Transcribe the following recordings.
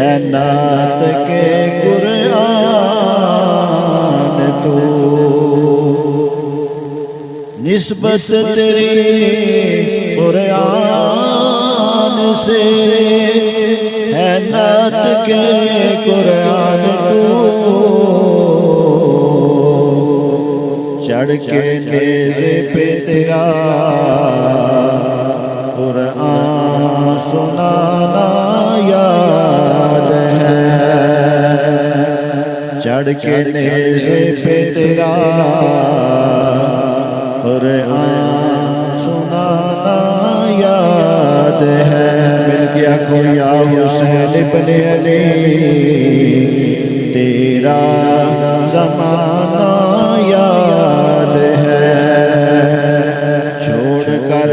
ہے نعت کے قرآن تو، نسبت تیری قرآن سے ہے نعت کے قرآن تو، چڑھ کے نیزے پہ تیرا قرآن سنانا یاد ہے، چڑھ کے نیزے پہ تیرا قرآن سنانا یاد ہے۔ مل کے آنکھو یا حسین ابن علی تیرا زمانہ یاد ہے، چھوڑ کر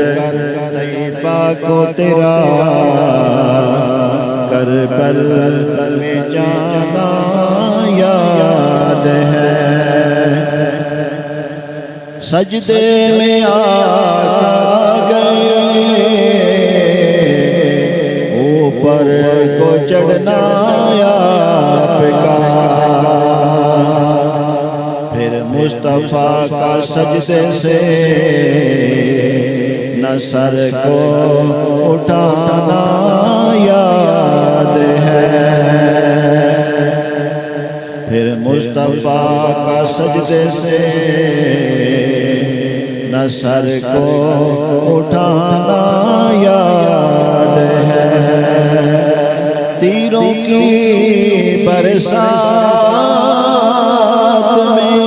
طیبہ کو تیرا کربل میں جانا یاد ہے، سجدے میں آ گئے اوپر کو چڑھنا آپ کا، پھر مصطفیٰ کا سجدے سے نہ سر کو اٹھانا یاد ہے، پھر مصطفیٰ کا سجدے سے نہ سر کو اٹھانا یاد ہے، تیروں کی برسات میں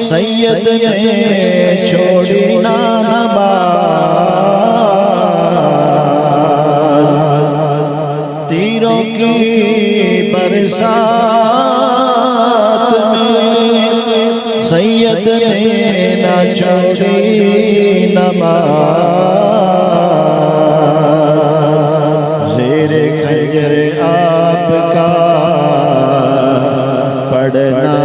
سید نے چھوڑی نانباد، تیروں کی برسات میں سید نے نہ چھوڑی نماز، زیر خنجر آپ کا پڑھنا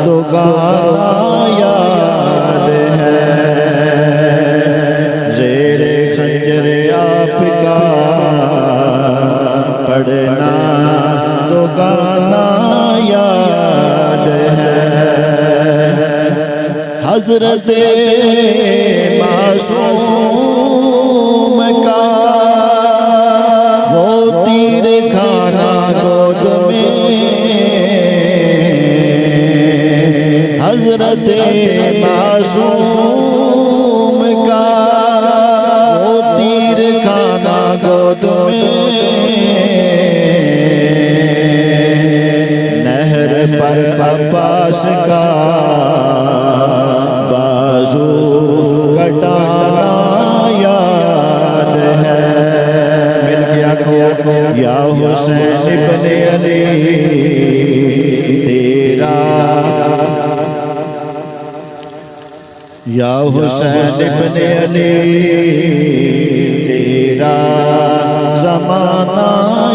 دوگانا یاد ہے، زیر خنجر آپ کا پڑھنا دوگانا یاد ہے، حضرت معصوم کا وہ تیر کھانا گود میں، حضرت معصوم کا وہ تیر کھانا گود میں، نہر پر عباس کا بازو کٹانا یاد ہے، مل گیا کو یا حسین ابن علی تیرا، یا حسین ابن علی تیرا زمانہ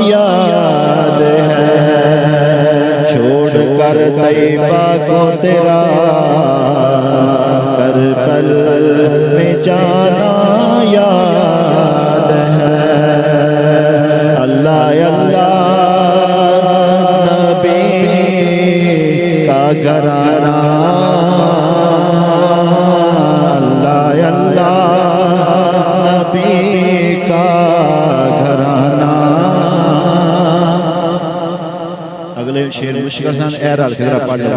یاد ہے، چھوڑ کر طیبہ کو تیرا کربل میں جانا یاد ہے، اللہ اللہ نبی کا گھرانہ، اللہ اللہ نبی کا گھرانہ، اگلے شیر مشکل سان اعرال کے ذرا پڑھ لیں،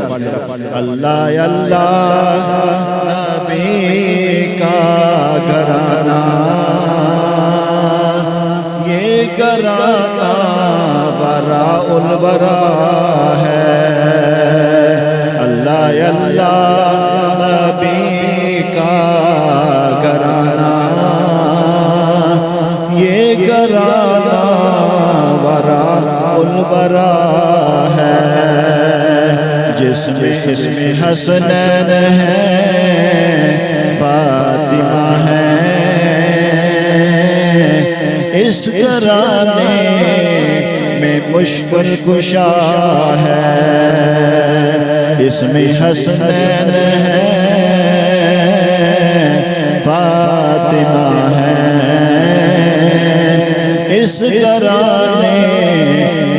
اللہ اللہ نبی کا گھرانہ، یہ گھرانہ براء الورا ہے، اللہ اللہ نبی کا گھرانہ، یہ گھرانہ براء الورا ہے، جس میں حسنین ہے فاطمہ ہے، اس گھرانے میں مشکل کشا ہے، اس میں حسنین ہے فاطمہ ہے، اس گھرانے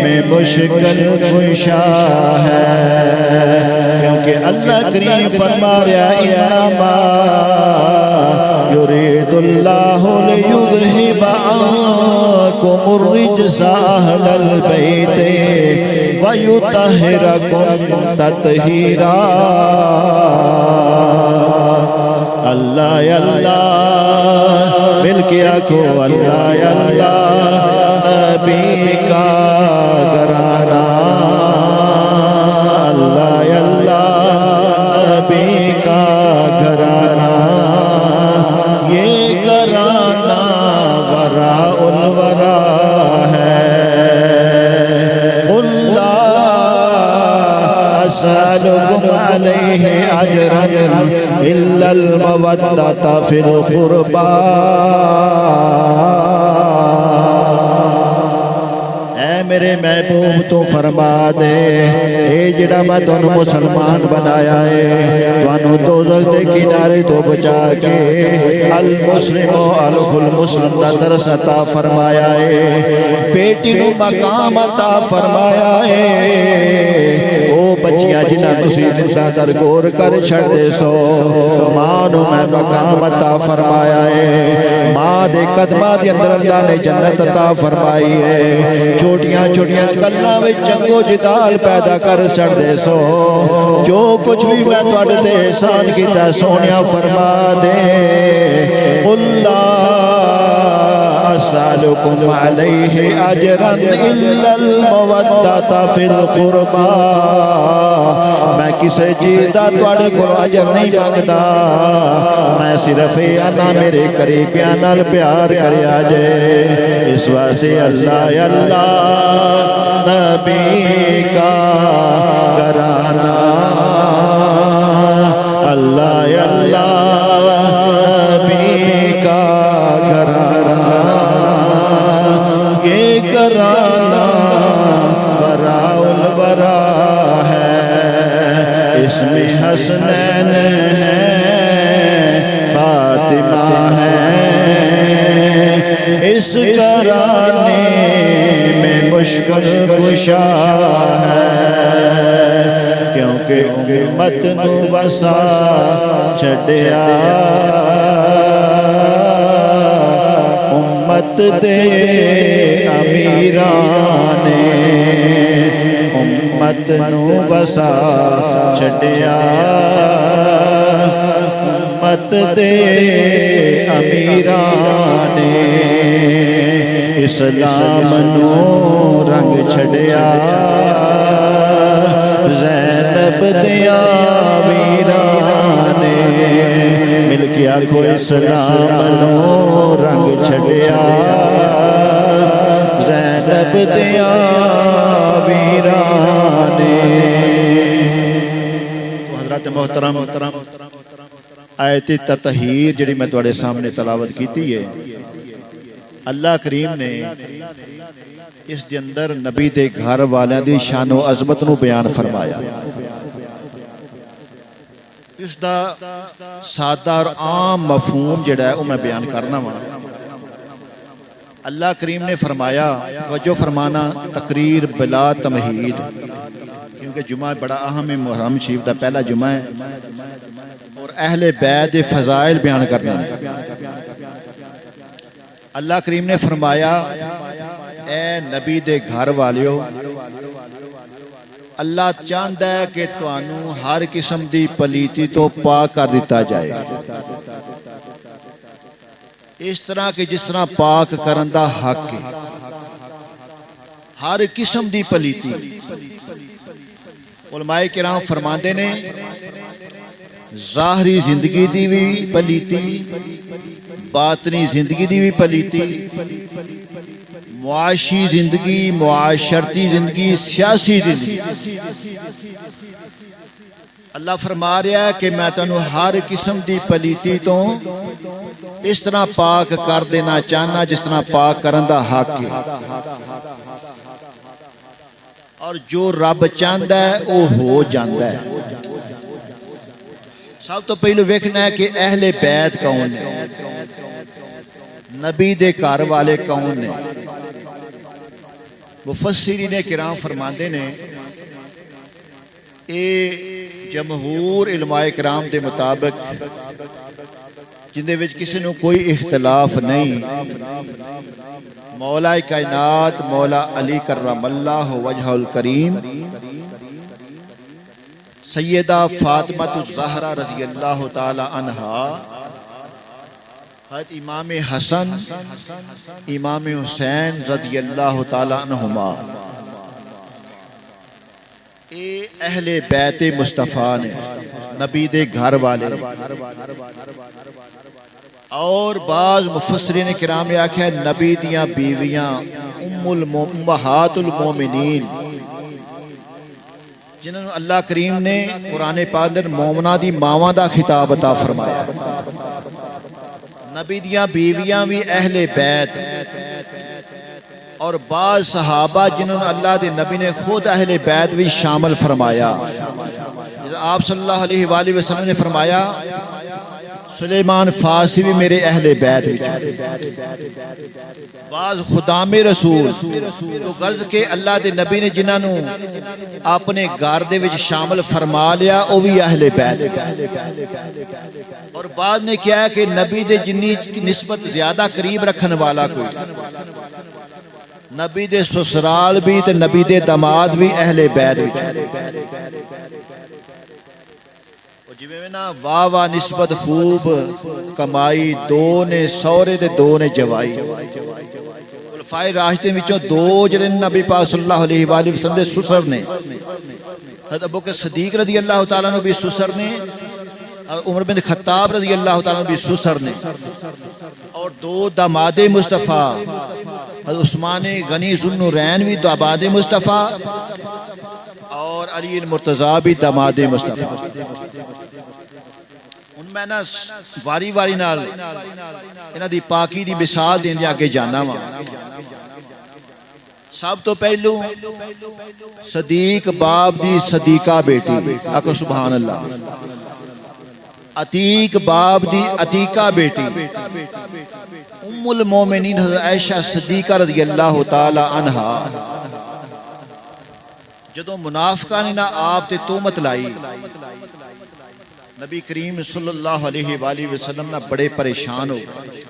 میں مشکل کشا ہے، کیونکہ اللہ کریم فرما رہا انما یرید اللہ لیذہب عنکم الرجس اہل البیت ویطہرکم تطہیرا۔ اللہ یا اللہ مل کے آکھو اللہ یا اللہ، نبی کا گھرانہ، اللہ یا اللہ نبی کا گھرانہ، یہ گھرانہ وراء الورا ہے۔ قل لا أسألكم عليه أجرا إلا المودة في القربى۔ اے میرے محبوب تو فرما دے، اے جڑا میں تانوں مسلمان بنایا ہے، تانوں دوزخ دے کنارے تو بچا کے المسلم اخو المسلم دا درس عطا فرمایا ہے، بیٹی نو مقام عطا فرمایا ہے۔ او بچیاں جنہاں تسی زندہ درگور کر چھڑ دے سو، ماں نو میں مقام عطا فرمایا ہے، ماں دے قدماں دے اندر اللہ نے جنت عطا فرمائی ہے۔ چھوٹیاں چھوٹیاں گلاں وچ چنگو جدال پیدا کر چھڑ دے سو، جو کچھ بھی میں تواڈے تے احسان کیتا سونیا فرما دے۔ قل لا أسألكم عليه أجرا إلا المودة في القربى۔ میں کسی چیز دا تواڈے کول اجر نہیں مانگدا، میں صرف آنا میرے قریبیاں نال پیار کریا جے، اس واسطے اللہ یا اللہ نبی کا گھرانہ، اللہ یا اللہ نبی کا گھرانہ، یہ گھرانہ وراء الورا ہے۔ اس میں حسنین ہیں، فاطمہ ہیں، اس گھرانے میں مشکل کشا ہے، کیونکہ امت نو وسا چھڈیا امت دے امیران نے، امت نو بسا چھڈیا امت دے امیران نے، اسلام نو رنگ چھڈیا زینب دیا ویران نے، مل کے آکھو اسلام نو رنگ چھڈیا زینب دیا ویران نے۔ تو حضرات محترم، آیت تطہیر جڑی میں تواڈے سامنے تلاوت کیتی ہے، اللہ کریم نے اس دے اندر نبی دے گھر والیاں دی شان و عظمت نو بیان فرمایا۔ اس دا سادہ اور عام مفہوم جڑا ہے وہ میں بیان کرنا ہوں۔ اللہ کریم نے فرمایا، توجہ فرمانا، تقریر بلا تمہید، کیونکہ جمعہ بڑا اہم ہے، محرم شریف دا پہلا جمعہ ہے اور اہل بیت فضائل بیان کرنا ہے۔ اللہ کریم نے فرمایا، اے نبی دے گھر والیو، اللہ چاہتا ہے کہ تانوں ہر قسم دی پلیتی تو پاک کر دیتا جائے، اس طرح کہ جس طرح پاک کرن دا حق ہے، ہر قسم دی پلیتی۔ علماء کرام فرماندے نے ظاہری زندگی دی بھی پلیتی، باطنی زندگی دی بھی پلیتی، معاشی زندگی، معاشرتی زندگی، سیاسی زندگی، اللہ فرما رہا ہے کہ میں تانوں ہر قسم دی پلیتی تو اس طرح پاک کر دینا چاہنا جس طرح پاک کرن دا حق ہے، اور جو رب چاہتا ہے وہ ہو جاتا ہے۔ سب تو پہلو ویکھنا ہے کہ اہل بیت کون نے، نبی دے گھر والے کون نے۔ مفسرین کرام فرماندے نے اے جمہور علماء کرام دے مطابق جندے وچ کسی نو کوئی اختلاف نہیں، مولا کائنات مولا علی کرم اللہ وجہ الکریم سیدہ فاطمہ الزہرا رضی اللہ تعالی عنہا، حضرت امام حسن امام حسین رضی اللہ تعالی عنہما، اے اہل بیت مصطفیٰ نے نبی دے گھر والے، اور بعض مفسرین کرام نے آکھا ہے نبی دیاں بیویاں امہات المومنین، جنہوں اللہ کریم نے قرآن پاک اندر مومنہ دی ماواں دا خطاب عطا فرمایا۔ نبی دیاں بیویاں بھی اہل بیت، اور بعض صحابہ جنہوں نے اللہ دے نبی نے خود اہل بیت بھی شامل فرمایا۔ آپ صلی اللہ علیہ وآلہ وسلم نے فرمایا سلیمان فارسی بھی میرے اہل بیت بھی، بعض خدام رسول تو غرض کے اللہ دے نبی نے جنہاں نو اپنے گھر دے وچ شامل فرما لیا وہ بھی اہل بیت، اور بعض نے کیا ہے کہ نبی دے جنی نسبت زیادہ قریب رکھن والا کوئی، نبی دے سسرال بھی تے نبی دے داماد بھی اہل بیت بھی، جویں نا واہ واہ نسبت خوب کمائی، دو نے سورے تے دو نے جوائی، خلفائے راشدین وچوں دو جڑے نبی پاک صلی اللہ علیہ وآلہ وسلم دے سسر نے، حضرت ابوبکر صدیق رضی اللہ تعالیٰ عنہ بھی سسر نے، عمر بن خطاب رضی اللہ تعالیٰ عنہ بھی سسر نے، اور دو داماد مصطفیٰ حضرت عثمان غنی ذوالنورین بھی داماد مصطفیٰ، اور علی المرتضیٰ بھی داماد مصطفیٰ۔ ان میں نا واری واری نال انہاں دی پاکی دی مثال دین دے آگے جانا وا۔ سب تو پہلو صدیق باب دی صدیقہ بیٹی، آکھو سبحان اللہ، عتیق باب دی عتیقہ بیٹی ام المومنین حضرت عائشہ صدیقہ رضی اللہ تعالی عنہا، جدوں منافقاں نے نہ آپ تے تہمت لائی، نبی کریم صلی اللہ علیہ وآلہ وسلم نہ بڑے پریشان ہو گئے۔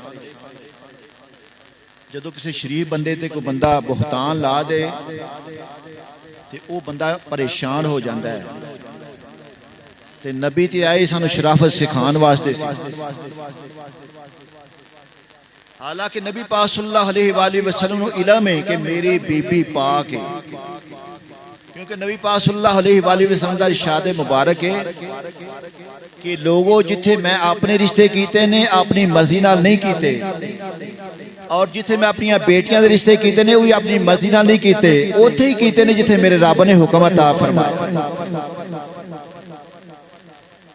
جدو کسی شریف بندے تے کوئی بندہ بہتان لا دے تے او بندہ پریشان ہو جاندہ ہے، تے نبی تے آئی سانو شرافت سکھان واسطے سی، حالانکہ نبی پاک صلی اللہ علیہ وآلہ وسلم کو علم ہے کہ میری بی بی پاک ہے، کیونکہ نبی پاک صلی اللہ علیہ وآلہ وسلم کا ارشاد مبارک ہے کہ لوگوں جتھے میں اپنے رشتے کیتے نے اپنی مرضی نال نہیں کیتے، اور جتھے میں اپنی بیٹیاں دے رشتے کیتے نے وہی اپنی مرضی نال نہیں کیتے، اوتھے ہی کیتے نے جتھے میرے رب نے حکم عطا فرمایا۔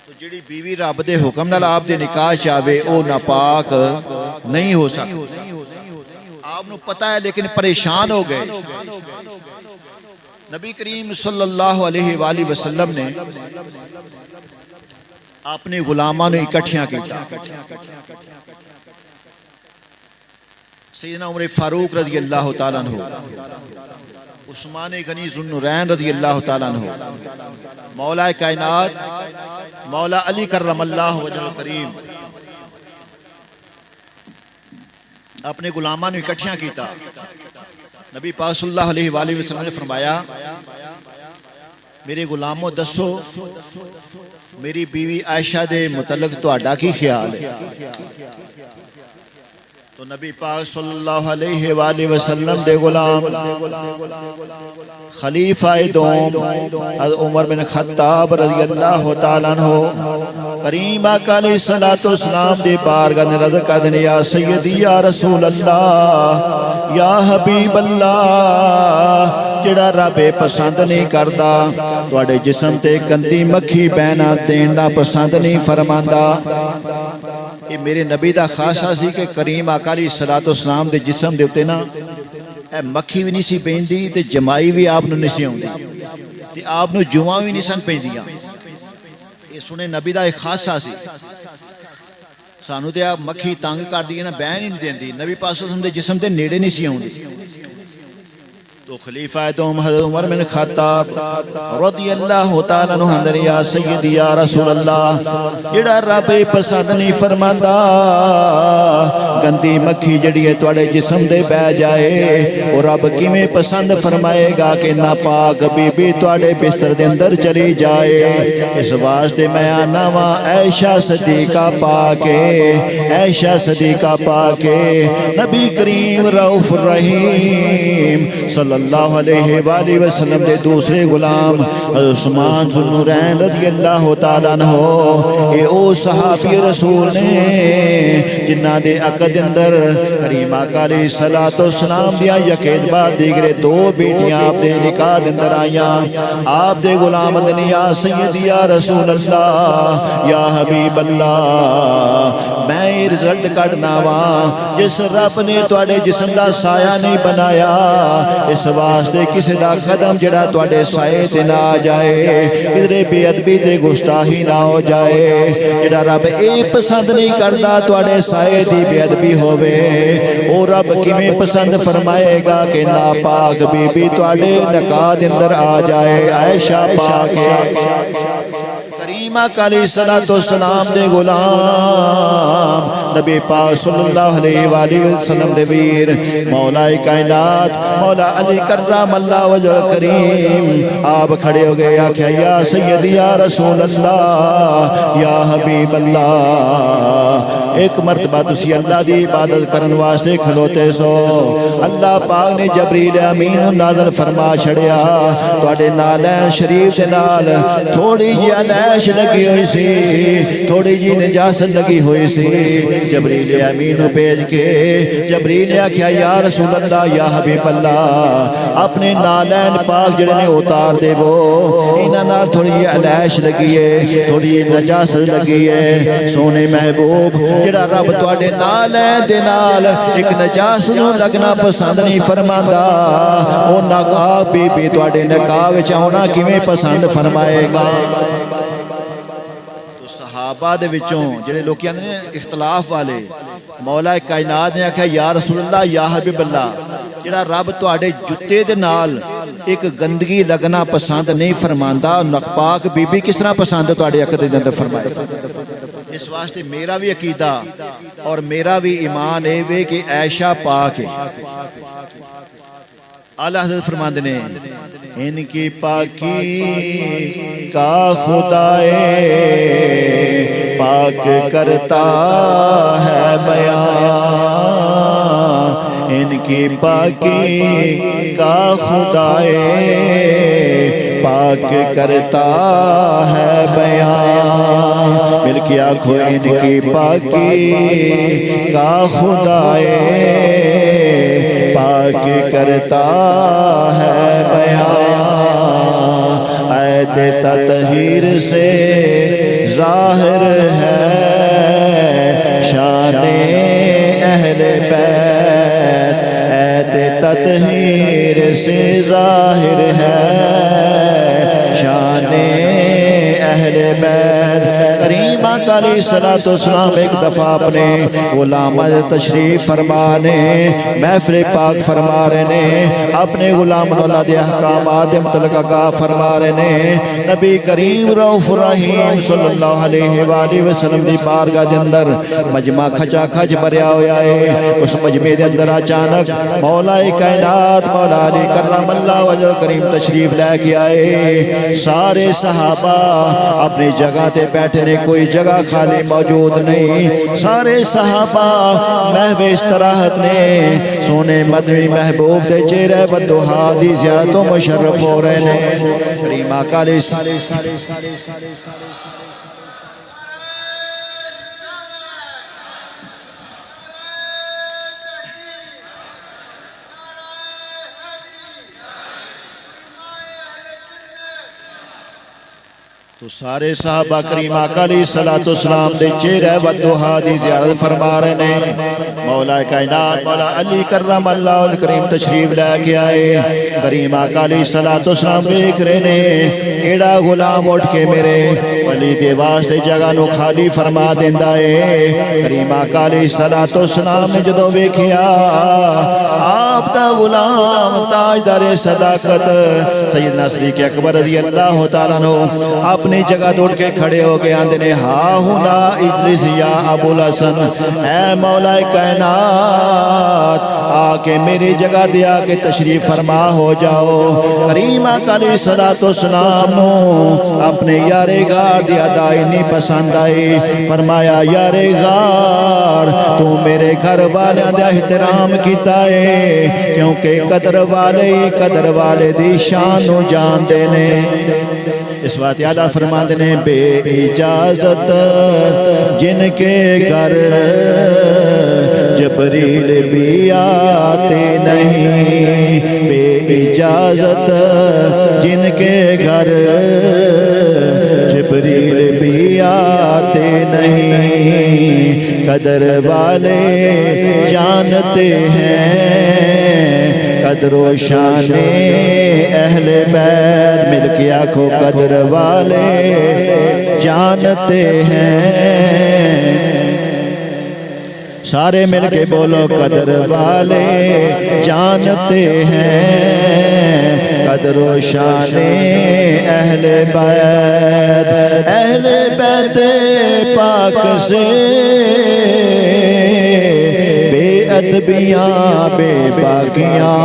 تو جڑی بیوی رب دے حکم نال آپ دے نکاح چاہے او ناپاک نہیں ہو سکتی، آپ نو پتہ ہے، لیکن پریشان ہو گئے۔ نبی کریم صلی اللہ علیہ وآلہ وسلم نے اپنے غلاماں نے اکٹھیاں کیتا، سیدنا عمر فاروق رضی اللہ تعالیٰ عنہ، عثمان غنی ذوالنورین رضی اللہ تعالیٰ عنہ، مولا کائنات مولا علی کرم اللہ وجہ الکریم، اپنے غلاماں نے اکٹھیاں کیتا۔ نبی پاک صلی اللہ علیہ وآلہ وسلم نے فرمایا میرے غلاموں دسو میری بیوی عائشہ دے متعلق تہاڈا کی خیال ہے؟ تو نبی پاک صلی اللہ علیہ وآلہ وسلم دے غلام خلیفہ دوم حضرت عمر بن خطاب رضی اللہ تعالیٰ عنہ کریم آقا علیہ السلام دے بارگاہ نے رضا کر دیں، یا سیدی یا رسول اللہ یا حبیب اللہ، جڑا رب پسند نہیں کردا تواڈے جسم تے گندی مکھی بہنا دینا پسند نہیں فرماندا۔ یہ میرے نبی دا خاصہ سی کہ کریم آقا علیہ السلام دے جسم دے اتے نا اے مکھی بھی نہیں سی پیندی تے جمائی بھی آپ نو نہیں سی ہوندی تے آپ نو جواں بھی نہیں سن پیندیاں۔ یہ سنے نبی دا ایک خاصہ سی، سانو تے آپ مکھی تانگ کر دی نا بہن ہی نہیں دیندی، نبی پاک صلی اللہ علیہ وسلم دے جسم تے نیڑے نہیں سی ہوندی۔ تو خلیفہ دوم حضرت عمر بن خطاب رضی اللہ تعالیٰ عنہ اندر یا سیدی یا رسول اللہ جڑا رب پسند نہیں فرماندا گندی مکھی جڑی ہے تواڈے جسم دے بہ جائے وہ رب کیویں پسند فرمائے گا کہ ناپاک بی بی تواڈے بستر دے اندر چلی جائے اس واسطے میں آنا وا عائشہ صدیقہ پاکے عائشہ صدیقہ پاکے نبی کریم رؤوف الرحیم صلی اللہ علیہ وآلہ وسلم دے دوسرے غلام حضرت عثمان ذو النورین رضی اللہ تعالیٰ عنہ اے او صحابی رسول نے جنہ دے عقد اندر کریم آقا علیہ السلام دیا یقید بعد دیگرے دو بیٹیاں آپ دے نکاح اندر آئیاں آپ دے غلام اندر یا سیدی یا رسول اللہ یا حبیب اللہ میں رزلٹ کڑنا وا جس رب نے تواڈے جسم دا سایہ نہیں بنایا اس واسطے کسی دا قدم جڑا تواڈے سائے تے نہ آ جائے کدھرے بے ادبی تے گستاخی نہ ہو جائے جڑا رب اے پسند نہیں کردا تواڈے سائے دی بے ادبی ہووے او رب کیویں پسند فرمائے گا کہ ناپاک بی بی تواڈے نکاح دے اندر آ جائے عائشہ پاک کریمہ علیہ السلام دے غلام نبی پاک صلی اللہ علیہ وآلہ وسلم دے ویر مولا کائنات مولا علی کرم اللہ وجہ کریم آپ کھڑے ہو گئے آکھیا یا سیدی یا رسول اللہ یا حبیب اللہ ایک مرتبہ تسی اللہ دی عبادت کرن واسطے کھلوتے سو اللہ پاک نے جبریل امین نازل فرما چھڑیا تواڈے نالین شریف دے نال تھوڑی جی علیش لگی ہوئی سی تھوڑی جی نجاست لگی ہوئی سی جبریل امین بھیج کے جبریل نے آکھیا یا رسول اللہ یا حبیب اللہ اپنے نالین پاک جڑے نے اتار دے وہ انہاں نال تھوڑی جی علیش لگی ہے تھوڑی جی نجاست لگی ہے سونے محبوب جڑا رب تواڈے نالین دے نال ایک نجاست نو لگنا پسند نہیں فرماندا او نکاح بی بی تواڈے نکاح وچ آونا کیویں پسند فرمائے گا صحابہ دے وچوں جڑے لوگ کہندے نے اختلاف والے مولا کائنات نے آکھیا یا رسول اللہ یا حبیب اللہ جڑا رب تواڈے جُتے دے نال ایک گندگی لگنا پسند نہیں فرماندا ناپاک بی بی کس طرح پسند تواڈے عقد دے اندر فرمائے اس واسطے میرا بھی عقیدہ اور میرا بھی ایمان ہے وے کہ عائشہ پاک ہے اعلیٰ حضرت فرماندے نے ان کی پاکی کا خدائے پاک کرتا ہے بیان ان کی پاکی کا خدائے پاک کرتا ہے بیان مل کے آنکھو ان کی پاکی کا خدائے پاک کرتا ہے بیان عید تطہیر سے ظاہر ہے شان اہل بیت عید تطہیر سے ظاہر ہے شان اہل بیت کریم آقا علیہ السلام ایک دفعہ اپنے غلام تشریف فرمانے محفل پاک فرما رہے نے اپنے غلام اللہ دے احکامات متعلق کا فرما رہے نے نبی کریم رؤوف الرحیم صلی اللہ علیہ وآلہ وسلم دی بارگاہ دے اندر مجمع کھچا کھچ بھریا ہویا ہے اس مجمع دے اندر اچانک مولا کائنات مولا علی کرم اللہ وجہ کریم تشریف لے کے آئے سارے صحابہ اپنی جگہ تے بیٹھے نے کوئی جگہ خالی موجود نہیں سارے صحابہ محو استراحت نے سونے مدنی محبوب دے چہرے بدوہا دی زیارتوں مشرف ہو رہے نے کریم آقا علیہ تو سارے صحابہ کریم آقا علیہ السلام دے چہرے ودوہا دی زیارت فرما رہے نے مولا کائنات مولا علی کرم اللہ الکریم تشریف لے کے آئے کریم آقا علیہ السلام دیکھ رہے نے کیڑا غلام اٹھ کے میرے علی دے واسطے جگہ نو خالی فرما دیندا ہے۔ کریم آقا علیہ الصلوۃ والسلام نے جدوں ویکھیا آپ دا غلام تاجدار صداقت سیدنا صدیق اکبر رضی اللہ تعالیٰ عنہ اپنی جگہ توڑ کے کھڑے ہو گئے آندے نے ہا ہونا اجلس یا ابو الحسن، اے مولا کائنات آ کے میری جگہ دیا کہ تشریف فرما ہو جاؤ۔ کریم آقا علیہ الصلوۃ والسلام نو اپنے یار غار دی ادائی نہیں پسند آئی، فرمایا یار غار تو میرے گھر والیاں دا احترام کیتا ہے، کیونکہ قدر والے دی شان نو جان دینے۔ اس بات یادہ فرماندے نے بے اجازت جن کے گھر جبریل بھی آتے نہیں، بے اجازت جن کے گھر جبریل بھی آتے نہیں، قدر والے جانتے ہیں قدر و شان اہل بیت، مل کے آنکھوں قدر والے جانتے ہیں، سارے مل کے بولو قدر والے جانتے ہیں قدر و شان اہل بیت پاک سے بے ادبیاں بے باقیاں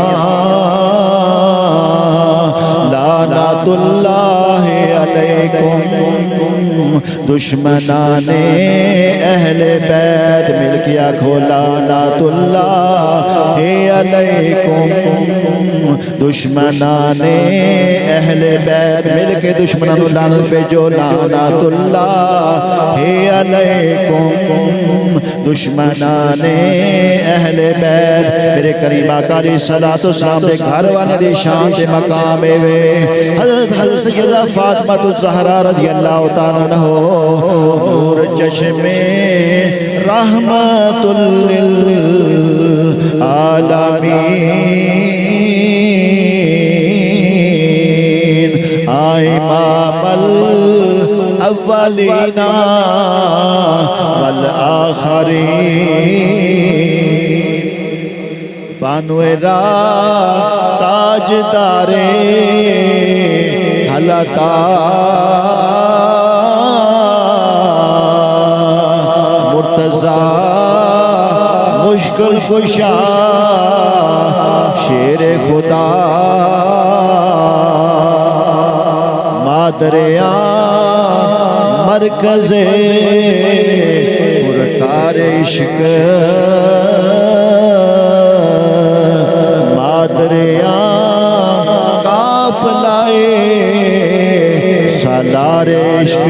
لعنت اللہ علیکم دشمنان اہل بیت، مل کے آنکھوں لعنت اللہ علیکم دشمنان اہل بیت، مل کے دشمنانوں لعنت پہ جو لعنت اللہ علیکم دشمنان اہل بیت۔ میرے کریم آقا علیہ الصلوۃ والسلام دے گھر والے دی شان تے مقام وے، حضرت سیدہ فاطمہ الزہرا رضی اللہ تعالیٰ عنہ نور چشم رحمت للعالمین آئے امام الاولین والآخرین، بانوے را تاجدارے حلتا مرتضی مشکل کشا شیر خدا مادریاں مرکز پرکار عشق مادریاں قافلائے سالار عشق۔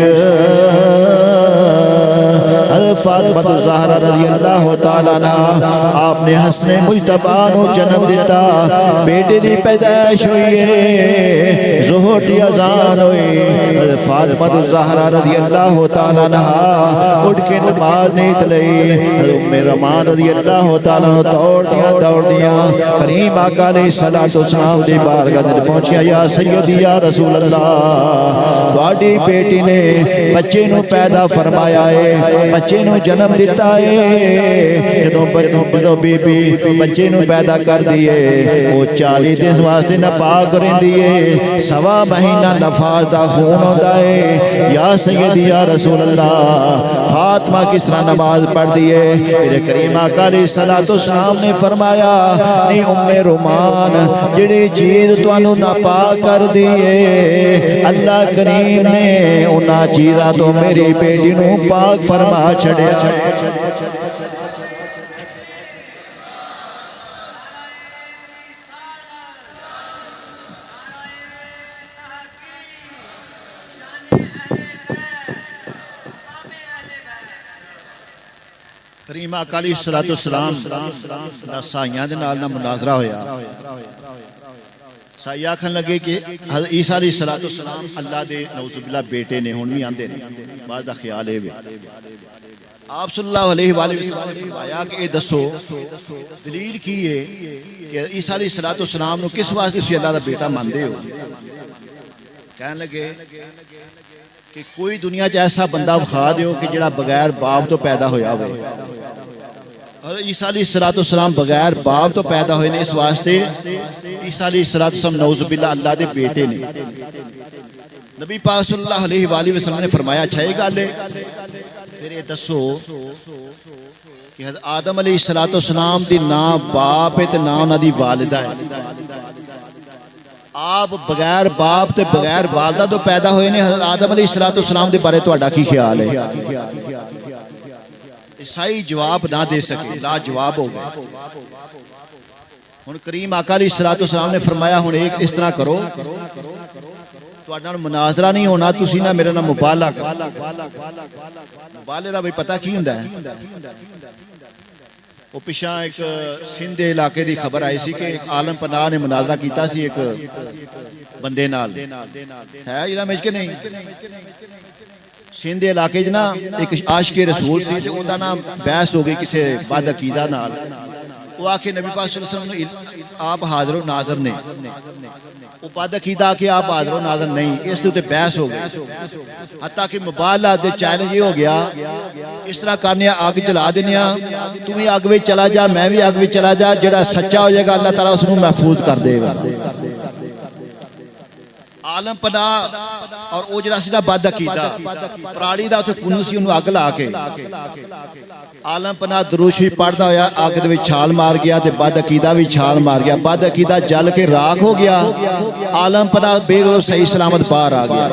فاطمہ الزہرا رضی اللہ تعالیٰ عنہ آپ نے حسن مجتبی نو جنم دیتا، بیٹے دی پیدائش ہوئی ہے، ظہر دی اذان ہوئی، فاطمہ الزہرا رضی اللہ تعالیٰ عنہ اٹھ کے نماز نیت لئی، ام رمان رضی اللہ تعالیٰ عنہ دوڑ دیاں کریم آقا علیہ الصلوۃ والسلام دی بارگاہ دے پہنچیا، یا سیدی یا رسول اللہ تواڈی بیٹی نے بچے نو پیدا فرمایا ہے، بچے نو جنم دیتا ہے، جدوں بی بی بچے نو پیدا کر دیئے وہ 40 دن واسطے ناپاک رہندی ہے، سوا مہینہ نفاس دا خون ہوندا ہے۔ یا سیدی یا رسول اللہ فاطمہ کس طرح نماز پڑھ دیئے؟ میرے کریم آقا علیہ الصلوۃ والسلام نے فرمایا نی ام رومان جڑی چیز تانوں ناپاک کر دیئے اللہ کریم نے انہاں چیزاں تو میری بیٹی نو پاک فرما چھڑیا۔ کریم آقا علیہ الصلوۃ والسلام دا سائیاں دے نال مناظرہ ہویا، سائیہ آکھن لگے کہ حضرت عیسیٰ علیہ السلام اللہ دے نعوذ باللہ بیٹے نے ہون بھی آندے نے، بعض دا خیال ہے آپ صلی اللہ علیہ وآلہ وسلم آیا کہ اے دسو دلیل کی ہے کہ عیسیٰ علیہ السلام نو کس واسطے تسی اللہ دا بیٹا ماندے ہو؟ کہنے لگے کہ کوئی دنیا چ ایسا بندہ وکھا دیو کہ جڑا بغیر باپ تو پیدا ہویا ہوئے. حضرت عیسیٰ علیہ السلام بغیر باپ تو پیدا ہوئے نے. اس واسطے عیسیٰ علیہ السلام نعوذ باللہ اللہ دے بیٹے نے. نبی پاک صلی اللہ علیہ وآلہ وسلم نے فرمایا اچھا یہ گل ہے پھر یہ دسو کہ حضرت آدم علیہ السلام دی نہ باپ ہے تے نہ انہاں دی والدہ ہے. آپ بغیر باپ تے بغیر والدہ تو پیدا ہوئے نے. حضرت آدم علیہ السلام دے بارے تہاڈا کی خیال ہے؟ عیسائی جواب نہ دے سکے, لا جواب ہو گئے. ہن کریم آقا علیہ السلام نے فرمایا ہن ایک اس طرح کرو تہاڈے نال مناظرہ نہیں ہونا, تسی نہ میرے نال مبالغہ کرو. مبالغے دا بھئی پتہ کی ہوندا ہے؟ وہ پیچھا ایک سندھ دے علاقے دی خبر آئی سی کہ ایک عالم پناہ نے مناظرہ کیتا سی ایک بندے نال. ہے علم ہے کہ نہیں؟ سندھ دے علاقے نا ایک عاشق رسول سی تے اوندا نام بحث ہو گئی کسے بد عقیدہ نال. وہ آکھے نبی پاک صلی اللہ علیہ وسلم آپ حاضر و ناظر نے. وہ بد عقیدہ کہ آپ حاضر و ناظر نہیں, اس تے بحث ہو گئی. حتیٰ کہ مبالغہ دے چیلنج یہ ہو گیا اس طرح کرنے آگ جلا دینے, تم بھی آگ وچ چلا جا میں بھی آگ وچ چلا جا, جڑا سچا ہو جائے گا اللہ تعالیٰ اس کو محفوظ کر دے گا. عالم پناہ اور او جڑا سی نا بد عقیدہ پراڑی دا تے کنو سی انہوں اگ لا کے عالم پناہ درود شریف پڑھدا ہویا اگ دے وچ چھال مار گیا تے بد عقیدہ بھی چھال مار گیا. بد عقیدہ جل کے راکھ ہو گیا, عالم پناہ بے صحیح سلامت باہر آ گیا.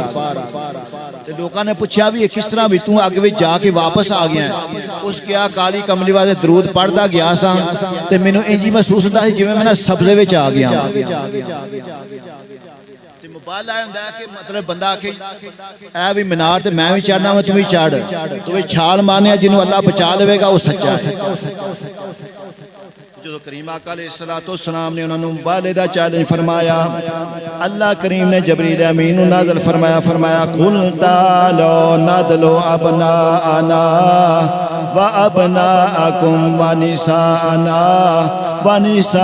تے لوکاں نے پوچھا بھی کس طرح بھی تو اگ وچ جا کے واپس آ گیا ہے؟ اس کیا کالی کملی والے درود پڑھدا گیا سا تے مینوں انج محسوس ہوندا سی جویں میں سبزے وچ آ گیا. مبالغہ ہوندا ہے کہ مطلب بندہ کہ اے بھی مینار تے میں بھی چڑھنا وا تو بھی چڑھ, تو بھی چھال مارنے جنوں اللہ بچا لے گا وہ سچا ہے. جو کریم آقا علیہ السلام نے انہوں نے مبالغہ دا چیلنج فرمایا. اللہ کریم نے جبریل امین نازل فرمایا قل تعالوا ندعو ابناءنا وابناءکم ونساءنا ونساءکم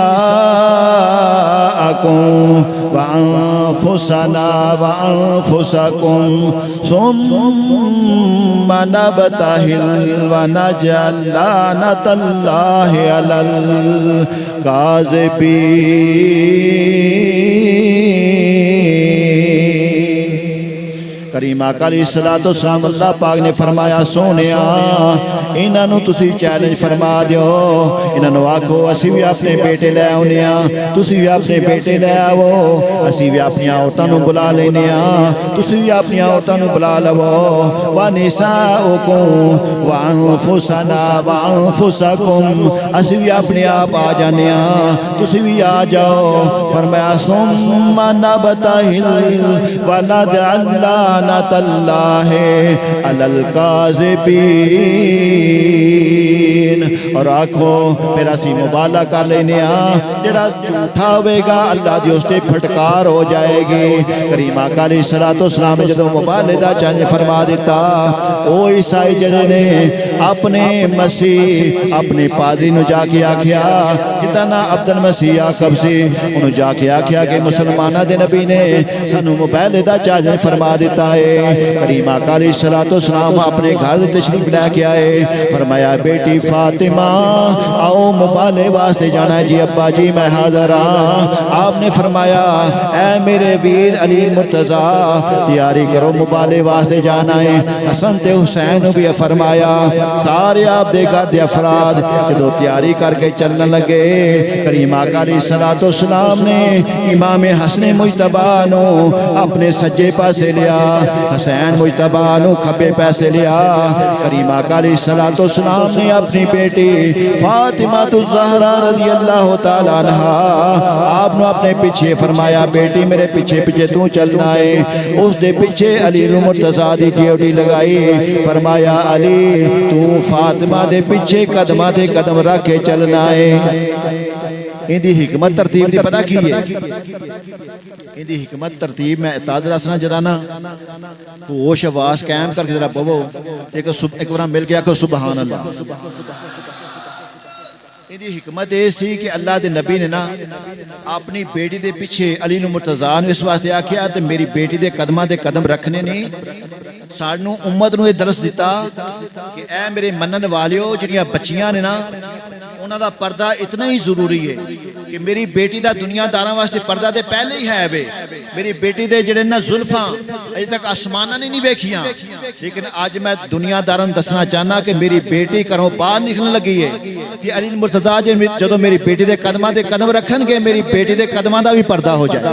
وانفسنا وانفسکم ثم نبتہل ونجعل لعنۃ اللہ علی الکاذبین. کریم آقا علیہ السلام اللہ پاک نے فرمایا سونیا انہاں نوں تسی چیلنج فرما دیو, انہاں نوں آکھو اسی بھی اپنے بیٹے لے آونے ہاں, تسی بھی اپنے بیٹے لے آو, اسی بھی اپنی عورتاں نوں بلا لینے ہاں, تسی بھی اپنی عورتاں نوں بلا لو. ونساؤکم وانفسنا وانفسکم, اسی بھی اپنے آپ آ جانے ہاں, تسی بھی آ جاؤ. فرمایا ثم نبتہل ونجعل لعنۃ اللہ علی الکاذبین. اور آکھو میرا سی مبالغہ کر لینے ہاں, جڑا جھوٹا ہوئے گا اللہ دی اس تے پھٹکار ہو جائے گی. کریم آقا علیہ السلام نے جدو مبالغہ دا چیلنج فرما دیتا, او عیسائی جڑے نے اپنے مسیح اپنے پادری نو جا کے آکھیا کتنا عبد المسیح آقب سی, انہوں جا کے آکھیا کہ مسلمانہ دے نبی نے سانو مبالغہ دا چیلنج فرما دیتا ہے. کریم آقا علیہ السلام اپنے گھر تشریف لے کے آئے. فرمایا بیٹی فاطمہ آؤ مبالغے واسطے جانا ہے. جی ابا جی میں حاضر ہاں. آپ نے فرمایا اے میرے ویر علی مرتضیٰ تیاری کرو مبالغے واسطے جانا ہے. حسن تے حسین بھی فرمایا سارے آپ دے گھر دے افراد جدو تیاری کر کے چلنے لگے. کریم آقا علیہ السلام نے امام حسن مجتبی نو اپنے سجے پاسے لیا, حسین مجتبی نو کھبے پیسے لیا. کریم آقا علیہ السلام نے اپنی بیٹی فاطمہ الزہرا رضی اللہ تعالیٰ عنہ آپ نے اپنے پیچھے فرمایا بیٹی میرے پیچھے پیچھے تو چلنا ہے. اس دے پیچھے علی مرتضیٰ دی ڈیوٹی لگائی. فرمایا علی تو فاطمہ دے پیچھے قدمہ دے قدم رکھ کے چلنا ہے. ان دی حکمت ترتیب دی پتہ کی ہے؟ ان دی حکمت ترتیب میں اعتاد رسنا جرانا ہوش آواز قائم کر کے ذرا بوو ایک بار مل کے آکھو سبحان اللہ. ਇਹਦੀ ਹਕਮਤ ਇਹ ਸੀ ਕਿ ਅੱਲਾ ਦੇ ਨਬੀ ਨੇ ਨਾ ਆਪਣੀ ਬੇਟੀ ਦੇ ਪਿੱਛੇ ਅਲੀ ਨੂੰ ਮੁਰਤਜ਼ਾ ਨੂੰ ਇਸ ਵਾਸਤੇ ਆਖਿਆ ਤੇ ਮੇਰੀ ਬੇਟੀ ਦੇ ਕਦਮਾਂ ਤੇ ਕਦਮ ਰੱਖਣੇ ਨਹੀਂ। ਸਾਨੂੰ ਉਮਤ ਨੂੰ ਇਹ ਦਰਸ ਦਿੱਤਾ ਕਿ ਐ ਮੇਰੇ ਮੰਨਣ ਵਾਲਿਓ ਜਿਹੜੀਆਂ ਬੱਚੀਆਂ ਨੇ ਨਾ ਉਹਨਾਂ ਦਾ ਪਰਦਾ ਇਤਨਾ ਹੀ ਜ਼ਰੂਰੀ ਹੈ ਕਿ ਮੇਰੀ ਬੇਟੀ ਦਾ ਦੁਨੀਆਦਾਰਾਂ ਵਾਸਤੇ ਪਰਦਾ ਤੇ ਪਹਿਲੇ ਹੀ ਹੈ ਵੇ। ਮੇਰੀ ਬੇਟੀ ਦੇ ਜਿਹੜੇ ਨਾ ਜ਼ੁਲਫਾਂ ਅਜੇ ਤੱਕ ਆਸਮਾਨਾਂ ਨੇ ਨਹੀਂ ਵੇਖੀਆਂ, ਲੇਕਿਨ ਅੱਜ ਮੈਂ ਦੁਨੀਆਦਾਰਾਂ ਨੂੰ ਦੱਸਣਾ ਚਾਹਨਾ ਕਿ ਮੇਰੀ ਬੇਟੀ ਘਰੋਂ ਬਾਹਰ ਨਿਕਲਣ ਲੱਗੀ ਹੈ ਕਿ ਅਲੀ ਮੁਰਤਜ਼ਾ ਜਦੋਂ ਮੇਰੀ ਬੇਟੀ ਦੇ ਕਦਮਾਂ ਤੇ ਕਦਮ ਰੱਖਣਗੇ ਮੇਰੀ ਬੇਟੀ ਦੇ ਕਦਮਾਂ ਦਾ ਵੀ ਪਰਦਾ ਹੋ ਜਾਏਗਾ।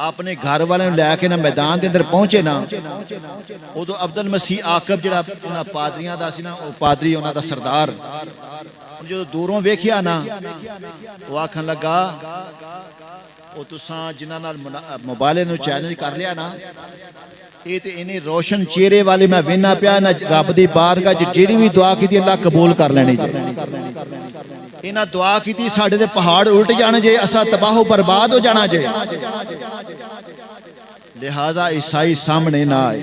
ਆਪਣੇ ਘਰ ਵਾਲਿਆਂ ਨੂੰ ਲੈ ਕੇ ਨਾ ਮੈਦਾਨ ਦੇ ਅੰਦਰ ਪਹੁੰਚੇ ਨਾ, ਉਦੋਂ ਅਬਦੁਲ ਮਸੀਹ ਆਕਬ ਜਿਹੜਾ ਉਹਨਾਂ ਪਾਦਰੀਆਂ ਦਾ ਸੀ ਨਾ, ਉਹ ਪਾਦਰੀ ਉਹਨਾਂ ਦਾ ਸਰਦਾਰ, ਜਦੋਂ ਦੂਰੋਂ ਵੇਖਿਆ ਨਾ ਉਹ ਆਖਣ ਲੱਗਾ ਉਹ ਤੁਸਾਂ ਜਿਨ੍ਹਾਂ ਨਾਲ ਮੁਬਾਲੇ ਨੂੰ ਚੈਲੰਜ ਕਰ ਲਿਆ ਨਾ, ਇਹ ਤੇ ਇਹਨੇ ਰੋਸ਼ਨ ਚਿਹਰੇ ਵਾਲੇ ਮੈਂ ਵੇਖਣਾ ਪਿਆ ਨਾ ਰੱਬ ਦੀ ਬਾਰਗਾਹ 'ਚ ਜਿਹੜੀ ਵੀ ਦੁਆ ਕੀਤੀ ਅੱਲਾ ਕਬੂਲ ਕਰ ਲੈਣੀ ਜੇ। ਇਹਨਾਂ ਦੁਆ ਕੀਤੀ ਸਾਡੇ ਦੇ ਪਹਾੜ ਉਲਟ ਜਾਣੇ ਜੇ, ਅਸਾਂ ਤਬਾਹੋ ਬਰਬਾਦ ਹੋ ਜਾਣਾ ਜੇ। ਲਿਹਾਜ਼ਾ ਈਸਾਈ ਸਾਹਮਣੇ ਨਾ ਆਏ,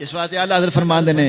ਇਸ ਵਾਸਤੇ ਅੱਲਾ ਹਜ਼ਰਤ ਫਰਮਾਉਂਦੇ ਨੇ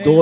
2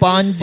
5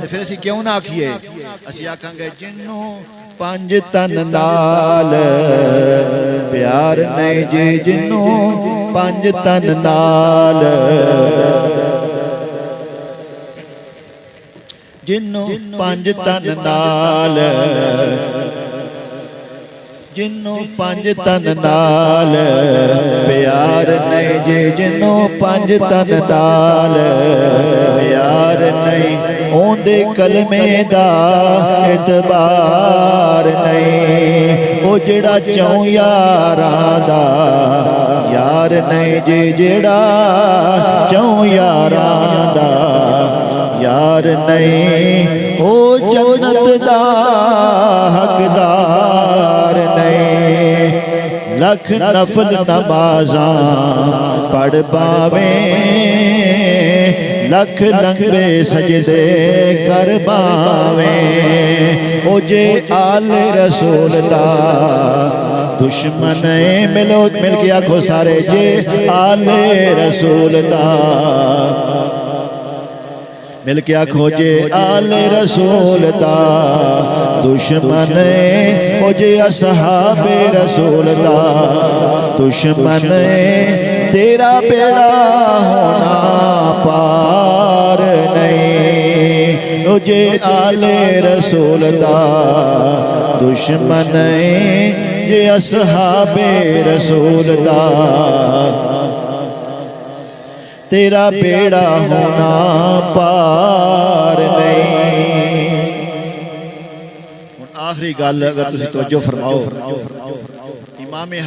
ਤੇ ਫਿਰ ਅਸੀਂ ਕਿਉਂ ਨਾ ਆਖੀਏ ਅਸੀਂ ਆਖਾਂਗੇ ਜਿਹਨੂੰ 5 ਤਨ ਨਾਲ ਪਿਆਰ ਨਹੀਂ ਜੀ ਜਿਹਨੂੰ 5 ਤਨ ਨਾਲ ਜਿਹਨੂੰ 5 ਤਨ ਨਾਲ ਜਿਹਨੂੰ 5 ਤਨ ਨਾਲ ਪਿਆਰ ਨਹੀਂ ਜੀ ਜਿਹਨੂੰ 5 ਤਨ ਨਾਲ ਪਿਆਰ ਨਹੀਂ ਉਹਦੇ ਕਲਮੇ ਦਾ ਇਤਬਾਰ ਨਹੀਂ ਉਹ ਜਿਹੜਾ ਚੌਂ ਯਾਰਾਂ ਦਾ ਯਾਰ ਨਹੀਂ ਜੀ ਜਿਹੜਾ ਚੌਂ ਯਾਰਾਂ ਦਾ ਯਾਰ ਨਹੀਂ ਉਹ ਜੰਨਤ ਦਾ ਹੱਕਦਾਰ ਨਹੀਂ ਲੱਖ ਨਫਲ ਨਮਾਜ਼ਾਂ ਪੜ ਪਾਵੇਂ ਲੱਖ ਲੰਗਰੇ ਸਜਦੇ ਕਰ ਪਾਵੇਂ ਉਹ ਜੇ ਆਲੇ ਰਸੂਲ ਦਾ ਦੁਸ਼ਮਨ ਮਿਲ ਕੇ ਆਖੋ ਸਾਰੇ ਜੇ ਆਲੇ ਰਸੂਲ ਦਾ ਮਿਲ ਕੇ ਆਖੋ ਜੇ ਆਲੇ ਰਸੂਲ ਦਾ ਦੁਸ਼ਮਨ ਉਹ ਜੇ ਅਸਹਾਬੇ ਰਸੂਲ ਦਾ ਦੁਸ਼ਮਨ ਤੇਰਾ ਬੇੜਾ ਹੋਣਾ ਪਾਰ ਨਹੀਂ ਉਹ ਜੇ ਆਲੇ ਰਸੂਲ ਦਾ ਦੁਸ਼ਮਨ ਜੇ ਅਸਹਾਬੇ ਰਸੂਲ ਦਾ ਤੇਰਾ ਬੇੜਾ ਹੋਣਾ ਪਾਰ ਨਹੀਂ। ਹੁਣ ਆਖਰੀ ਗੱਲ ਅਗਰ ਤੁਸੀਂ ਤਵੱਜੋ ਫਰਮਾਓ ਇਮਾਮ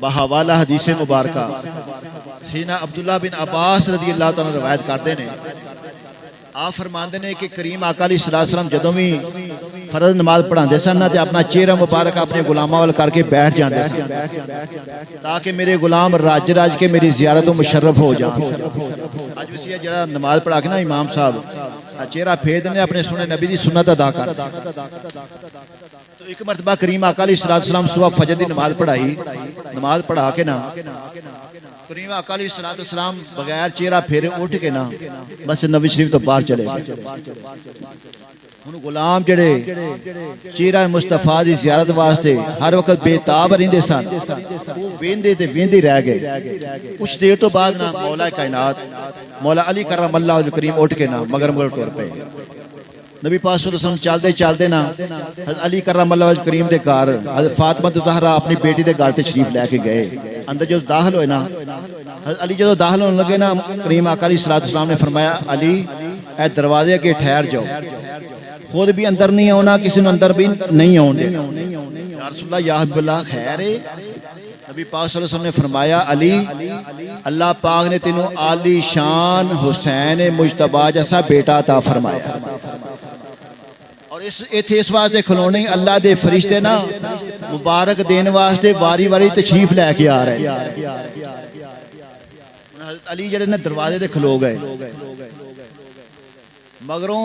ਬਹਵਾਲਾ ਹਦੀਸ ਮੁਬਾਰਕਾ ਸੀਨਾ ਅਬਦੁੱਲਾ ਬਿਨ ਅਬਾਸ ਰਜ਼ੀ ਅੱਲਾਹ ਤਾਲਾ ਰਵਾਇਤ ਕਰਦੇ ਨੇ آپ فرماندے نے کہ کریم آقا علیہ السلام جدوں بھی فرض نماز پڑھاندے سن تے اپنا چہرہ مبارک اپنے غلاماں وال کر کے بیٹھ جاندے سن تاکہ میرے غلام راج راج کے میری زیارت و مشرف ہو جائیں اج وسی جڑا نماز پڑھا کے نا امام صاحب چہرہ پھیر دے اپنے سنے نبی دی سنت ادا کر تو ایک مرتبہ کریم آقا علیہ السلام صبح فجر دی نماز پڑھائی نماز پڑھا کے نا کریم آقا علیہ السلام بغیر چہرہ پھیرے اٹھ کے نا مسجد نبوی شریف تو باہر چلے ہن غلام جڑے چہرہ مصطفیٰ دی زیارت واسطے ہر وقت بے تاب رہندے سن وہ ویندے تے ویندے رہ گئے کچھ دیر تو بعد نا مولا کائنات مولا علی کرم اللہ وجہ کریم اٹھ کے نا مگر ٹر پے نبی پاک صلی اللہ علیہ وسلم چلدے چلدے نا حضرت علی کرم اللہ وجہ کریم دے گھر حضرت فاطمہ زہرا اپنی بیٹی دے گھر تے شریف لے کے گئے اندر جو داخل ہوئے نا حضرت علی جدو داخل ہونے لگے نا کریم آقا علیہ السلام نے فرمایا علی اے دروازے کے ٹھہر جاؤ خود بھی اندر نہیں ہونا کسی نے اندر بھی نہیں ہونے یا رسول اللہ یا حبیب اللہ خیر ہے نبی پاک صلی اللہ علیہ وسلم نے فرمایا علی اللہ پاک نے تینوں عالی شان حسین مجتبی جیسا بیٹا عطا فرمایا اور اس واسطے کھلونے اللہ دے فرشتے نا مبارک دین واسطے واری واری تشریف لے کے آ رہے حضرت علی جڑے نے دروازے دے کھلو گئے مگروں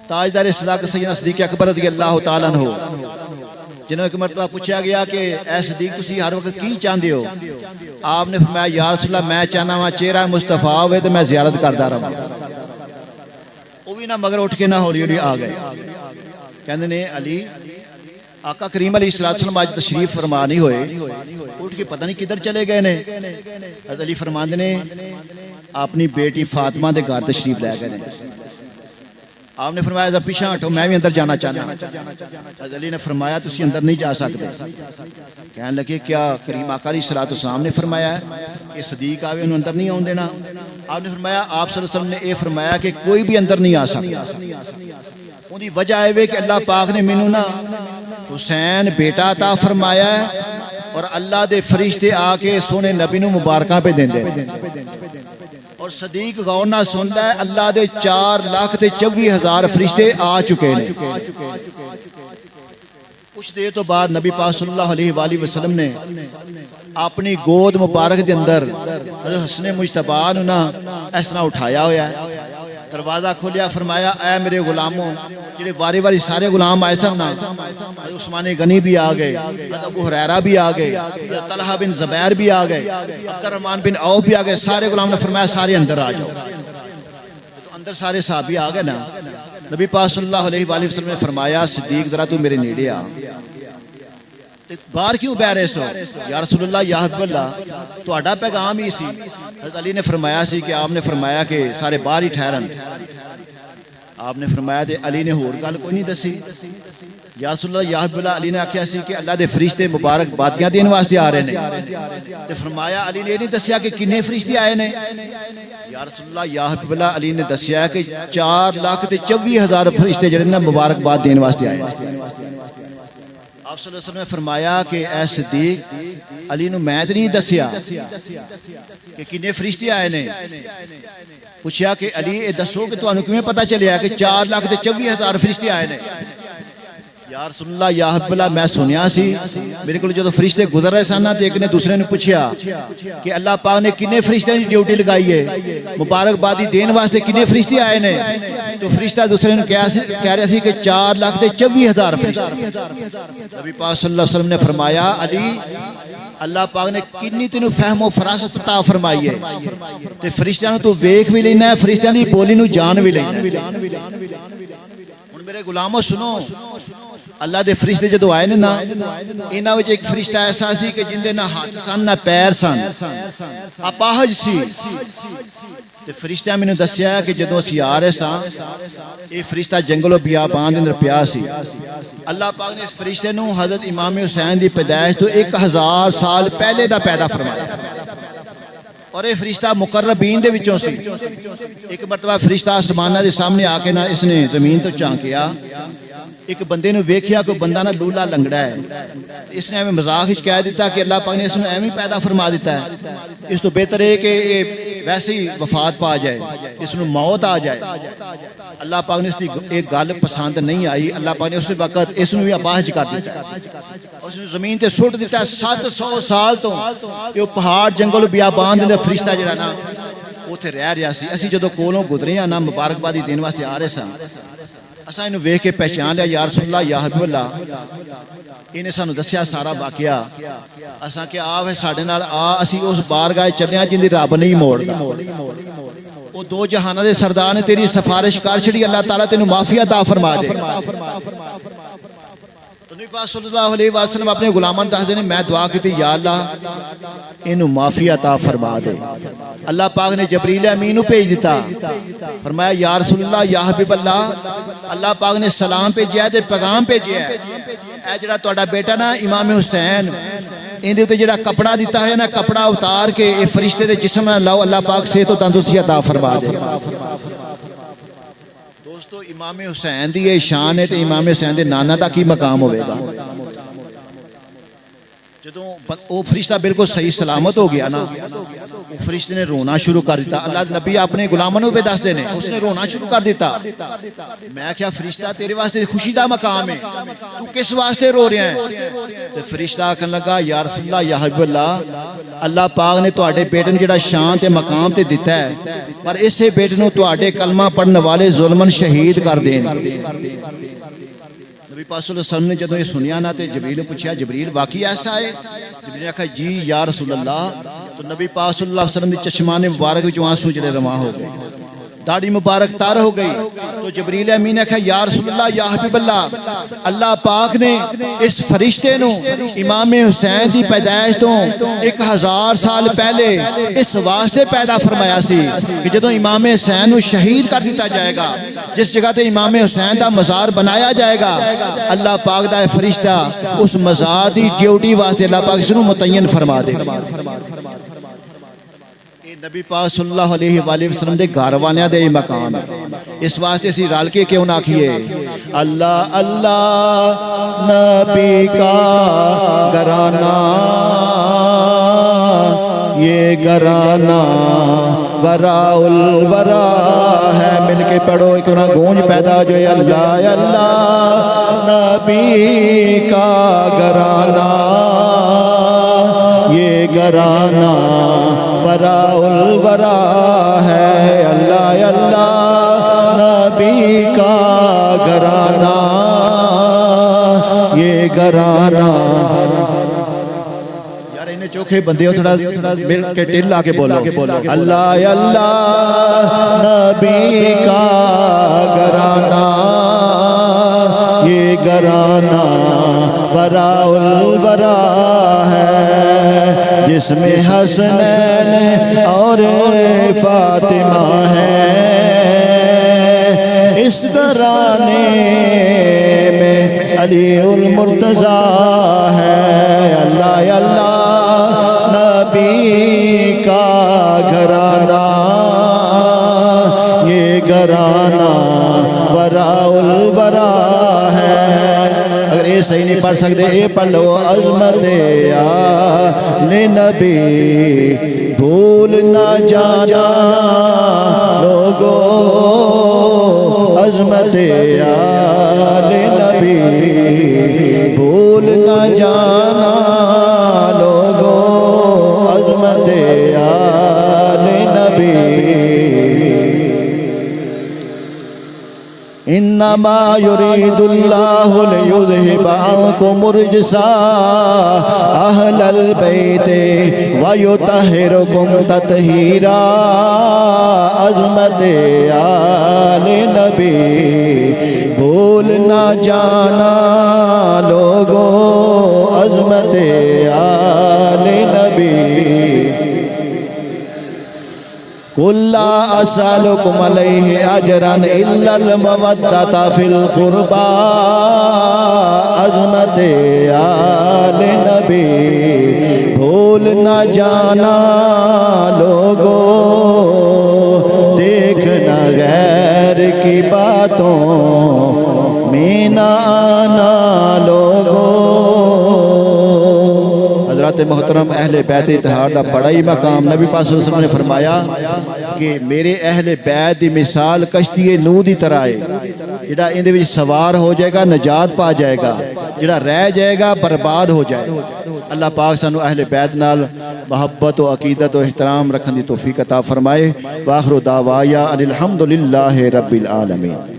تاجدار صداقت سیدنا صدیق اکبر رضی اللہ تعالیٰ عنہ جنہوں ایک مرتبہ پوچھا گیا کہ اے صدیق تسی ہر وقت کی چاہندے ہو آپ نے فرمایا یا رسول اللہ میں چاہنا ہوں چہرہ مصطفیٰ ہوئے تو میں زیارت کردا رہا وہ بھی نہ مگر اٹھ کے نہ ہولی ہولی آ گئے کہندے نے علی آقا کریم علیہ السلام آج تشریف فرما نہیں ہوئے اٹھ کے پتہ نہیں کدھر چلے گئے نے حضرت علی فرماندے نے اپنی بیٹی فاطمہ دے گھر تشریف لے گئے آپ نے فرمایا ذرا پیچھے ہٹو میں بھی اندر جانا چاہنا حضرت علی نے فرمایا تسی اندر نہیں جا سکتے کہنے لگے کیا کریم آقا علیہ السلام نے فرمایا ہے کہ صدیق آوے انہوں اندر نہیں آن دینا آپ نے فرمایا آپ صلی اللہ علیہ وسلم نے یہ فرمایا کہ کوئی بھی اندر نہیں آ سکتا ان کی وجہ ہے کہ اللہ پاک نے مینوں نا حسین بیٹا عطا فرمایا ہے اور اللہ دے فرشتے آ کے سونے نبی نو مبارکاں پہ دیں دے اور صدیق غور نہ سن لے اللہ دے 4,24,000 فرشتے آ چکے ہیں کچھ دیر تو بعد نبی پاک صلی اللہ علیہ وآلہ وسلم نے اپنی گود مبارک دے اندر حضرت حسن مجتبی نو نا اس طرح اٹھایا ہویا ہے دروازہ کھولیا فرمایا اے میرے غلاموں جڑے واری واری سارے غلام آئے سن نا، عثمان غنی بھی آ گئے، ابو ہریرہ بھی آ گئے، طلحہ بن زبیر بھی آ گئے، عبد الرحمن بن عوف بھی آ گئے، سارے غلام نے فرمایا سارے اندر آ جاؤ، تو اندر سارے صحابی آ گئے نا، نبی پاک صلی اللہ علیہ وآلہ وسلم نے فرمایا صدیق ذرا تو میرے نیڑے آ، باہر کیوں بہ رہے سو؟ یا رسول اللہ یا حبیب اللہ تہاڈا پیغام ہی سی۔ حضرت علی نے فرمایا سی کہ آپ نے فرمایا کہ سارے باہر ہی ٹھہرن، آپ نے فرمایا تے علی نے ہور گل کوئی نہیں دسی۔ یا رسول اللہ یا حبیب اللہ علی نے آکھیا سی کہ اللہ دے فرشتے مبارک بادیاں دین واسطے آ رہے نے، تے فرمایا علی نے یہ نہیں دسیا کہ کنے فرشتے آئے نے؟ یا رسول اللہ یا حبیب اللہ علی نے دسیا کہ 4,24,000 فرشتے جڑے نا مبارکباد دین واسطے آئے۔ آپ صلی اللہ علیہ وسلم نے فرمایا کہ اے صدیق علی نو میں تے نہیں دسیا کہ کنے فرشتے آئے نے، پوچھا کہ علی اے دسو کہ تانوں کیویں پتہ چلیا کہ 4,24,000 فرشتے آئے نے؟ یا رسول اللہ یا حبیب اللہ میں سنیا سی، میرے کو جدو فرشتے گزر رہے سن تے ایک نے دوسرے نے پوچھا کہ اللہ پاک نے کنے فرشتے کی ڈیوٹی لگائی ہے، مبارکبادی دین واسطے کنے فرشتے آئے نے؟ تو فرشتہ دوسرے نے کہہ رہا سی کہ 4,24,000 فرشتے۔ نبی پاک صلی اللہ علیہ وسلم نے فرمایا علی اللہ پاک نے کنی تینوں فہم و فراست عطا فرمائی ہے، تے فرشتیاں نو تو ویکھ بھی لینا ہے، فرشتیاں دی بولی نو جان بھی لینا ہے۔ ہن میرے غلامو سنو، اللہ دے فرشتے جدو آئے نا، انہاں وچ ایک فرشتہ ایسا سی کہ جن دے نہ ہاتھ سن نہ پیر سن، اپاہج سی، تے فرشتہ میں نے دسیا کہ جدو اسی آ رہے ساں یہ فرشتہ جنگل و بیابان دے اندر پیا سی، اللہ پاک نے اس فرشتے نو حضرت امام حسین دی پیدائش تو 1000 سال پہلے دا پیدا فرمایا، اور یہ فرشتہ مقربین دے وچوں سی۔ ایک مرتبہ فرشتہ آسمانہ دے سامنے آ کے نا اس نے زمین تو چانکیا، ایک بندے نے ویکھیا کہ بندہ نا لولا لنگڑا ہے، اس نے ہمیں مذاق وچ کہہ دیتا کہ اللہ پاک نے اس نے ایویں پیدا فرما دیتا ہے، اس تو بہتر ہے کہ یہ ویسے ہی وفات پا جائے، اس نے موت آ جائے۔ اللہ پاک نے اس کی ایک گل پسند نہیں آئی، اللہ پاک نے اس وقت اس نے بھی اپاہج کر دیتا ہے، اس نے زمین تے سٹ دیتا ہے۔ 700 سال تو یہ پہاڑ جنگل بیابان دے فرشتہ جڑا نا اوتھے رہ رہا سی۔ اسی جدوں کولوں گزرے ہاں نا مبارکبادی دین واسطے آ رہے سن، اساں اینو ویکھ کے پہچان لیا یا رسول اللہ یا حبیب اللہ، انہیں سانو دسیا سارا واقعہ، اساں کہ آ ہے ساڈے نال آ، اسی اس بارگاہ چلے ہاں جن دی رب نہیں موڑدا، وہ دو جہاناں دے سردار نے تیری سفارش کر چھڑی، اللہ تعالیٰ تینوں معافی عطا فرما دے۔ تو نبی پاک صلی اللہ علیہ وسلم اپنے غلامان دسدے نے میں دعا کیتی یا اللہ اینوں معافی عطا فرما دے۔ اللہ پاک نے جبریل امین نو بھیج دیتا، فرمایا یا رسول اللہ یا حبیب اللہ اللہ پاک نے سلام بھیجیا تے پیغام بھیجیا ہے، اے جڑا تہاڈا بیٹا نا امام حسین ان دے تے جڑا کپڑا دیتا ہے نا کپڑا اتار کے اے فرشتے دے جسم نال لاؤ، اللہ پاک صحت و تندرستی عطا فرما دے۔ دوستو امام حسین دی یہ شان ہے تے امام حسین دے نانا دا کی مقام ہوئے گا؟ جدوں وہ فرشتہ بالکل صحیح سلامت ہو گیا نا، فرشتے نے رونا شروع کر دیتا، اللہ نبی اپنے غلاموں پہ دس دینے، اس نے رونا شروع کر دیتا۔ میں کیا فرشتہ تیرے واسطے خوشی دا مقام ہے، تو کس واسطے رو رہے ہیں؟ تو فرشتہ کہنے لگا یا رسول اللہ یا حبیب اللہ اللہ پاک نے تواڈے بیٹے نوں جڑا شان تے مقام تے دیتا ہے، پر اسے بیٹے نوں تواڈے کلمہ پڑھن والے ظلمن شہید کر دین۔ نبی پاک صلی اللہ علیہ وسلم نے جدوں یہ سنیا نا تے جبریل نے پوچھا جبریل واقعی ایسا ہے؟ جبریل نے کہا جی یا رسول اللہ۔ تو نبی پاک صلی اللہ علیہ وسلم دی چشمان مبارک وچوں آنسو جڑے رواں ہو گئے، داڑھی مبارک تر ہو گئی۔ تو جبریل امین نے کہا یا رسول اللہ یا حبیب اللہ اللہ پاک نے اس فرشتے نو امام حسین دی پیدائش تو 1000 سال پہلے اس واسطے پیدا فرمایا سی کہ جدوں امام حسین نو شہید کر دیتا جائے گا، جس جگہ تے امام حسین دا مزار بنایا جائے گا، اللہ پاک دا فرشتہ اس مزار دی ڈیوٹی واسطے اللہ پاک اس نو متعین فرما دے۔ نبی پاک صلی اللہ علیہ وآلہ وسلم دے گھر والےاں دے مقام ہے، اس واسطے اسی رل کے کیوں نہ آکھیے اللہ اللہ نبی کا گھرانہ، یہ گھرانہ وراء الورا ہے۔ مل کے پڑھو ایک نہ گونج پیدا جو اللہ اللہ نبی کا گھرانہ، یہ گھرانہ وراء الورا ہے، اللہ اللہ نبی کا گھرانہ گھرانہ یہ گھرانہ. یار انہیں چوکھے بندے ہو تھوڑا مل کے ٹل لا کے بولو. اللہ اللہ نبی کا گھرانہ یہ گھرانہ وراء الورا ہے جس میں حسنین اور فاطمہ ہے. اس گھرانے میں علی المرتضیٰ ہے. اللہ اللہ نبی کا گھرانہ یہ گھرانہ وراء الورا ہے. اگر یہ صحیح نہیں پڑھ سکتے یہ پڑھ لو. عظمت آل نبی بھول نہ جانا لوگو. عظمت آل نبی بھول نہ جانا لوگو. عظمت آل نبی. انما يريد الله ليذهب عنكم الرجس اهل البيت ويطهركم تطهيرا. عظمت آل نبی بھول نہ جانا لوگو. عظمت آل نبی. قل لا اسألكم علیہ اجرا الا المودۃ فی القربى. عظمت آل نبی بھول نہ جانا لوگو. دیکھنا غیر کی باتوں میں نہ آنا لوگو. حضرات محترم اہل بیت اتحاد دا بڑا ہی مقام. نبی پاک صلی اللہ علیہ وسلم نے فرمایا کہ میرے اہل بیت دی مثال کشتی نوح دی طرح ہے. جڑا ان دے وچ سوار ہو جائے گا نجات پا جائے گا، جڑا رہ جائے گا برباد ہو جائے گا. اللہ پاک سانو اہل بیت نال محبت و عقیدت و احترام رکھن دی توفیق عطا فرمائے. وآخر دعوایا ان الحمدللہ رب العالمین.